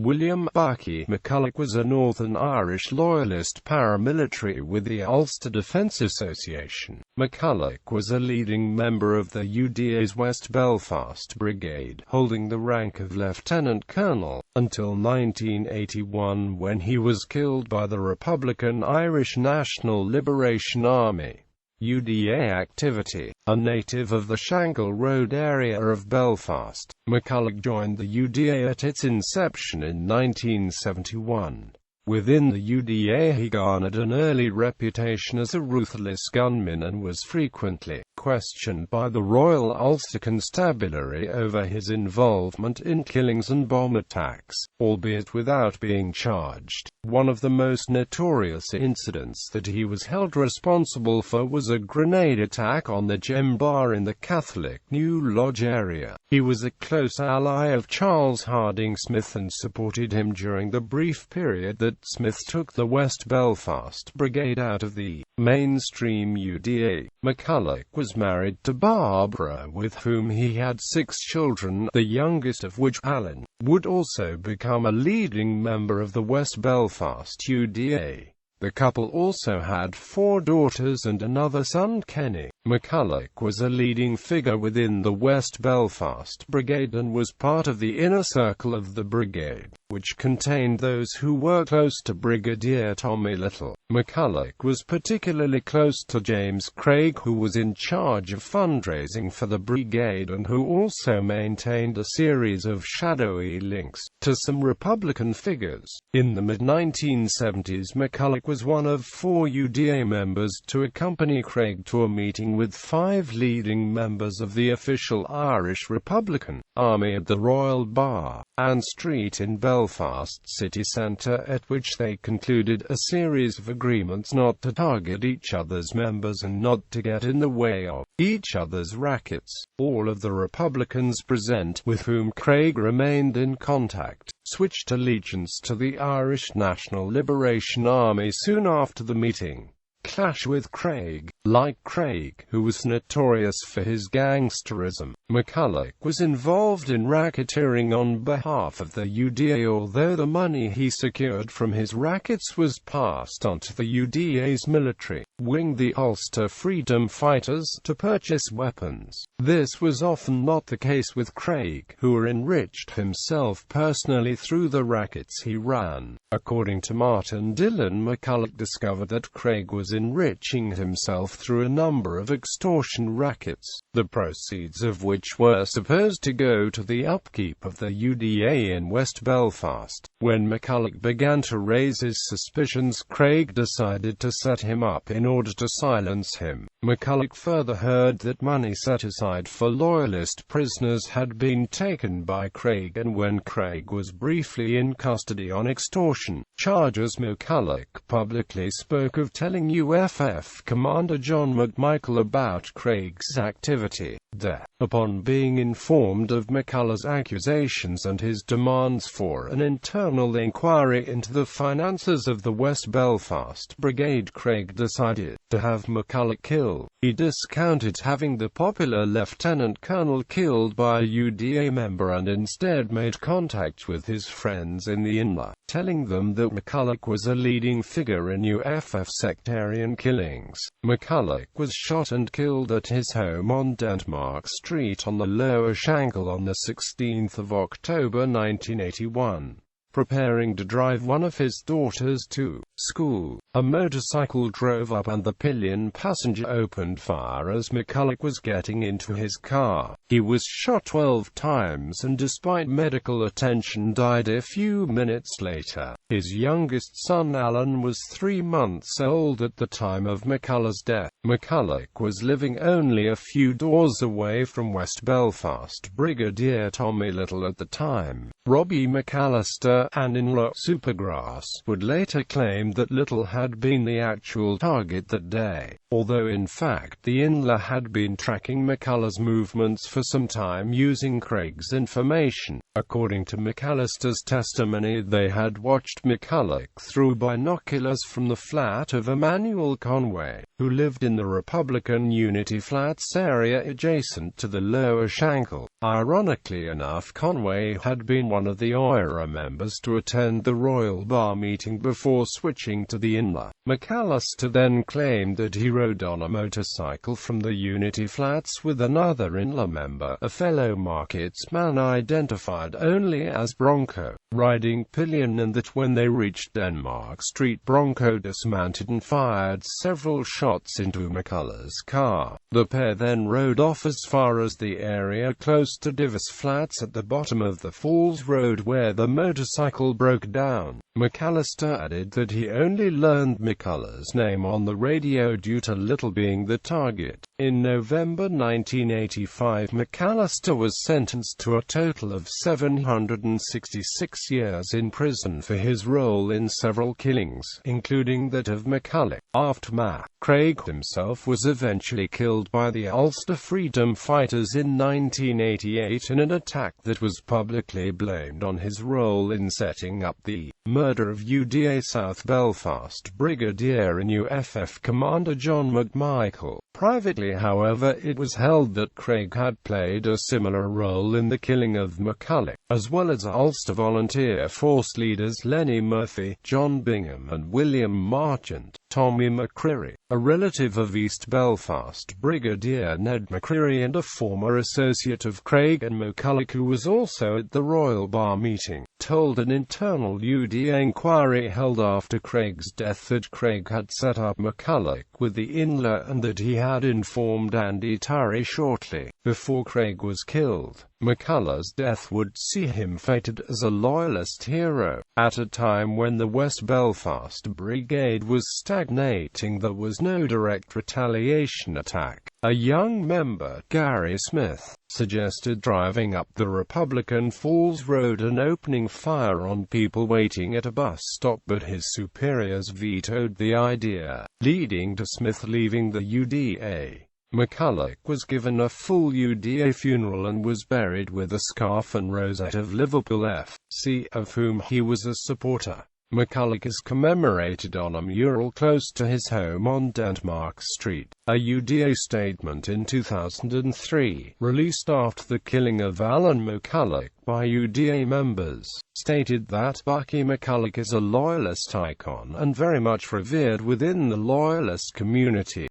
William Bucky McCullough was a Northern Irish loyalist paramilitary with the Ulster Defence Association. McCullough was a leading member of the UDA's West Belfast Brigade, holding the rank of lieutenant colonel, until 1981 when he was killed by the Republican Irish National Liberation Army. UDA activity. A native of the Shankill Road area of Belfast, McCullough joined the UDA at its inception in 1971. Within the UDA he garnered an early reputation as a ruthless gunman and was frequently questioned by the Royal Ulster Constabulary over his involvement in killings and bomb attacks, albeit without being charged. One of the most notorious incidents that he was held responsible for was a grenade attack on the Gem Bar in the Catholic New Lodge area. He was a close ally of Charles Harding Smith and supported him during the brief period that Smith took the West Belfast Brigade out of the mainstream UDA. McCullough was married to Barbara, with whom he had 6 children, the youngest of which, Alan, would also become a leading member of the West Belfast UDA. The couple also had 4 daughters and another son, Kenny. McCullough was a leading figure within the West Belfast Brigade and was part of the inner circle of the brigade, which contained those who were close to Brigadier Tommy Little. McCullough was particularly close to James Craig, who was in charge of fundraising for the brigade and who also maintained a series of shadowy links to some Republican figures. In the mid-1970s, McCullough was one of 4 UDA members to accompany Craig to a meeting with 5 leading members of the official Irish Republican Army at the Royal Bar and Street in Belfast city centre, at which they concluded a series of agreements not to target each other's members and not to get in the way of each other's rackets. All of the Republicans present, with whom Craig remained in contact, switched allegiance to the Irish National Liberation Army soon after the meeting. Clash with Craig. Like Craig, who was notorious for his gangsterism, McCullough was involved in racketeering on behalf of the UDA, although the money he secured from his rackets was passed on to the UDA's military wing, the Ulster Freedom Fighters, to purchase weapons. This was often not the case with Craig, who enriched himself personally through the rackets he ran. According to Martin Dillon, McCullough discovered that Craig was enriching himself through a number of extortion rackets, the proceeds of which were supposed to go to the upkeep of the UDA in West Belfast. When McCullough began to raise his suspicions, Craig decided to set him up in order to silence him. McCullough further heard that money set aside for loyalist prisoners had been taken by Craig, and when Craig was briefly in custody on extortion charges, McCullough publicly spoke of telling UFF Commander John McMichael about Craig's activity there. Upon being informed of McCullough's accusations and his demands for an internal inquiry into the finances of the West Belfast Brigade, Craig decided to have McCullough killed. He discounted having the popular lieutenant colonel killed by a UDA member and instead made contact with his friends in the inner, telling them that McCullough was a leading figure in UFF sectarian killings. McCullough was shot and killed at his home on Denmark Street on the Lower Shankill on the 16th of October 1981. Preparing to drive one of his daughters to school, a motorcycle drove up and the pillion passenger opened fire as McCullough was getting into his car. He was shot 12 times and, despite medical attention, died a few minutes later. His youngest son, Alan, was 3 months old at the time of McCullough's death. McCullough was living only a few doors away from West Belfast Brigadier Tommy Little at the time. Robbie McAllister, an in-law Supergrass, would later claim that Little had been the actual target that day. although in fact the INLA had been tracking McCullough's movements for some time using Craig's information. According to McAllister's testimony, they had watched McCullough through binoculars from the flat of Emmanuel Conway, who lived in the Republican Unity Flats area adjacent to the Lower Shankill. Ironically enough, Conway had been one of the OIRA members to attend the Royal Bar meeting before switching to the INLA. McAllister then claimed that he rode on a motorcycle from the Unity Flats with another INLA member, a fellow marketsman identified only as Bronco, riding pillion, and that when they reached Denmark Street, Bronco dismounted and fired several shots into McCullough's car. The pair then rode off as far as the area close to Divis Flats at the bottom of the Falls Road, where the motorcycle broke down. McAllister added that he only learned McCullough's name on the radio due to Little being the target. In November 1985, McAllister was sentenced to a total of 766 years in prison for his role in several killings, including that of McCullough. Aftermath: Craig himself was eventually killed by the Ulster freedom fighters in 1988 in an attack that was publicly blamed on his role in setting up the murder of UDA South Belfast Brigadier and UFF Commander John McMichael. Privately, however, it was held that Craig had played a similar role in the killing of McCullough, as well as Ulster Volunteer Force leaders Lenny Murphy, John Bingham and William Marchant. Tommy McCreary, a relative of East Belfast Brigadier Ned McCreary and a former associate of Craig and McCullough who was also at the Royal Bar meeting, told an internal UDA inquiry held after Craig's death that Craig had set up McCullough with the INLA and that he had informed Andy Tarry shortly before Craig was killed. McCullough's death would see him feted as a loyalist hero. At a time when the West Belfast Brigade was stagnating, there was no direct retaliation attack. A young member, Gary Smith, suggested driving up the Republican Falls Road and opening fire on people waiting at a bus stop, but his superiors vetoed the idea, leading to Smith leaving the UDA. McCullough was given a full UDA funeral and was buried with a scarf and rosette of Liverpool FC, of whom he was a supporter. McCullough is commemorated on a mural close to his home on Denmark Street. A UDA statement in 2003, released after the killing of Alan McCullough by UDA members, stated that Bucky McCullough is a loyalist icon and very much revered within the loyalist community.